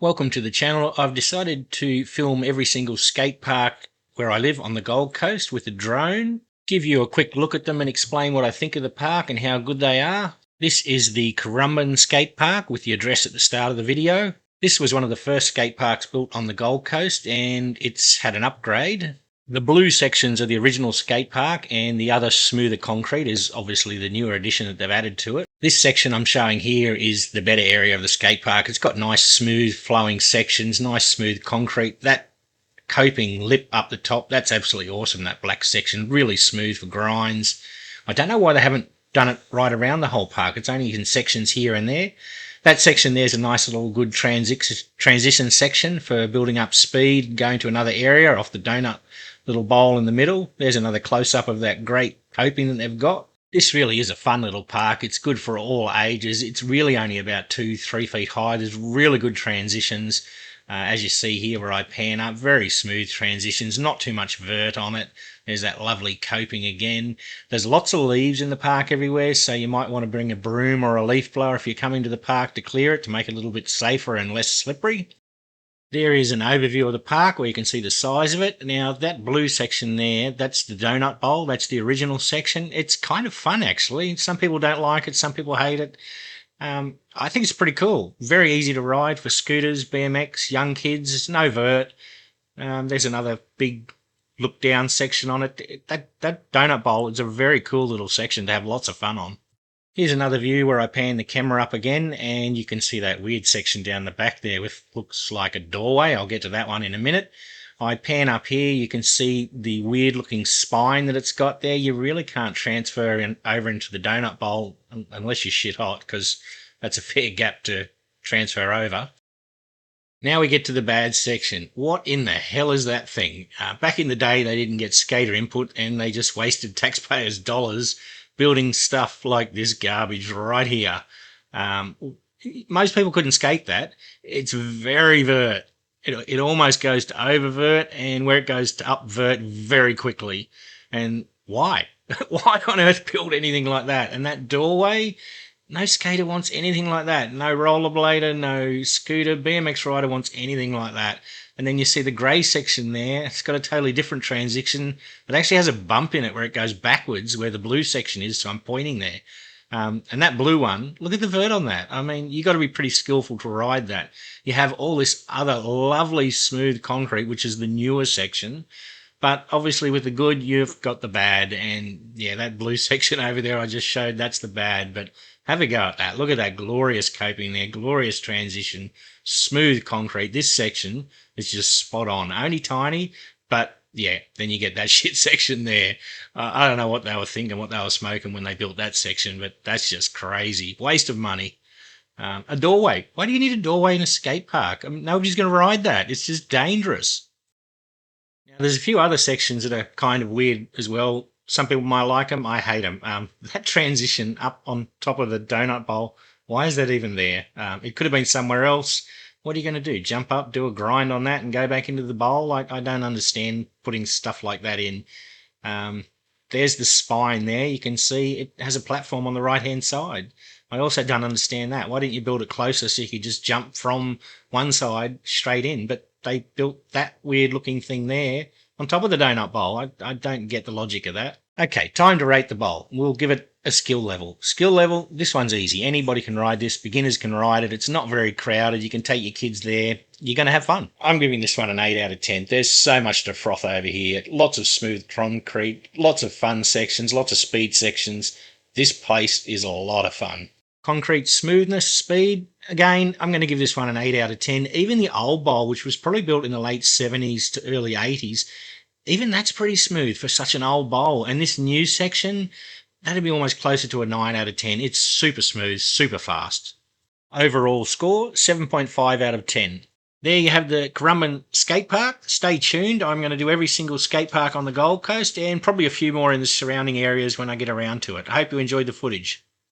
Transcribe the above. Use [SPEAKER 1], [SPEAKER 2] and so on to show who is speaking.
[SPEAKER 1] Welcome to the channel. I've decided to film every single skate park where I live on the Gold Coast with a drone, give you a quick look at them and explain what I think of the park and how good they are. This is the Currumbin skate park with the address at the start of the video. This was one of the first skate parks built on the Gold Coast and it's had an upgrade. The blue sections are the original skate park and the other smoother concrete is obviously the newer addition that they've added to it. This section I'm showing here is the better area of the skate park. It's got nice smooth flowing sections, nice smooth concrete. That coping lip up the top, that's absolutely awesome, that black section, really smooth for grinds. I don't know why they haven't done it right around the whole park. It's only in sections here and there. That section there's a nice little good transition section for building up speed, going to another area off the donut little bowl in the middle. There's another close-up of that great coping that they've got. This really is a fun little park. It's good for all ages. It's really only about 2-3 feet high. There's really good transitions. As you see here where I pan up, very smooth transitions, not too much vert on it. There's that lovely coping again. There's lots of leaves in the park everywhere, so you might want to bring a broom or a leaf blower if you're coming to the park to clear it to make it a little bit safer and less slippery. There is an overview of the park where you can see the size of it. Now, that blue section there, that's the donut bowl. That's the original section. It's kind of fun, actually. Some people don't like it. Some people hate it. I think it's pretty cool. Very easy to ride for scooters, BMX, young kids. It's no vert. There's another big look-down section on it. That donut bowl is a very cool little section to have lots of fun on. Here's another view where I pan the camera up again and you can see that weird section down the back there with looks like a doorway. I'll get to that one in a minute. I pan up here, you can see the weird looking spine that it's got there. You really can't transfer over into the donut bowl unless you're shit hot, because that's a fair gap to transfer over. Now we get to the bad section. What in the hell is that thing? Back in the day they didn't get skater input and they just wasted taxpayers' dollars building stuff like this garbage right here. Most people couldn't skate that. It's very vert. It almost goes to oververt, and where it goes to upvert very quickly. And why? Why on earth build anything like that? And that doorway, no skater wants anything like that. No rollerblader, no scooter, BMX rider wants anything like that. And then you see the grey section there. It's got a totally different transition. It actually has a bump in it where it goes backwards where the blue section is, so I'm pointing there. And that blue one, look at the vert on that. I mean, you got to be pretty skillful to ride that. You have all this other lovely smooth concrete, which is the newer section. But obviously with the good, you've got the bad. And yeah, that blue section over there I just showed, that's the bad. But have a go at that. Look at that glorious coping there, glorious transition, smooth concrete. This section is just spot on. Only tiny, but yeah, then you get that shit section there. I don't know what they were thinking, what they were smoking when they built that section, but that's just crazy. Waste of money. A doorway. Why do you need a doorway in a skate park? I mean, nobody's going to ride that. It's just dangerous. Now, there's a few other sections that are kind of weird as well. Some people might like them. I hate them. That transition up on top of the donut bowl, why is that even there? It could have been somewhere else. What are you going to do? Jump up, do a grind on that and go back into the bowl? Like, I don't understand putting stuff like that in. There's the spine there. You can see it has a platform on the right-hand side. I also don't understand that. Why didn't you build it closer so you could just jump from one side straight in? But they built that weird-looking thing there on top of the donut bowl. I don't get the logic of that. Okay, time to rate the bowl. We'll give it a skill level. Skill level, this one's easy. Anybody can ride this. Beginners can ride it. It's not very crowded. You can take your kids there. You're going to have fun. I'm giving this one an 8 out of 10. There's so much to froth over here. Lots of smooth concrete, lots of fun sections, lots of speed sections. This place is a lot of fun. Concrete smoothness, speed, again, I'm going to give this one an 8 out of 10. Even the old bowl, which was probably built in the late 70s to early 80s, even that's pretty smooth for such an old bowl. And this new section, that'd be almost closer to a 9 out of 10. It's super smooth, super fast. Overall score, 7.5 out of 10. There you have the Currumbin skate park. Stay tuned. I'm going to do every single skate park on the Gold Coast and probably a few more in the surrounding areas when I get around to it. I hope you enjoyed the footage.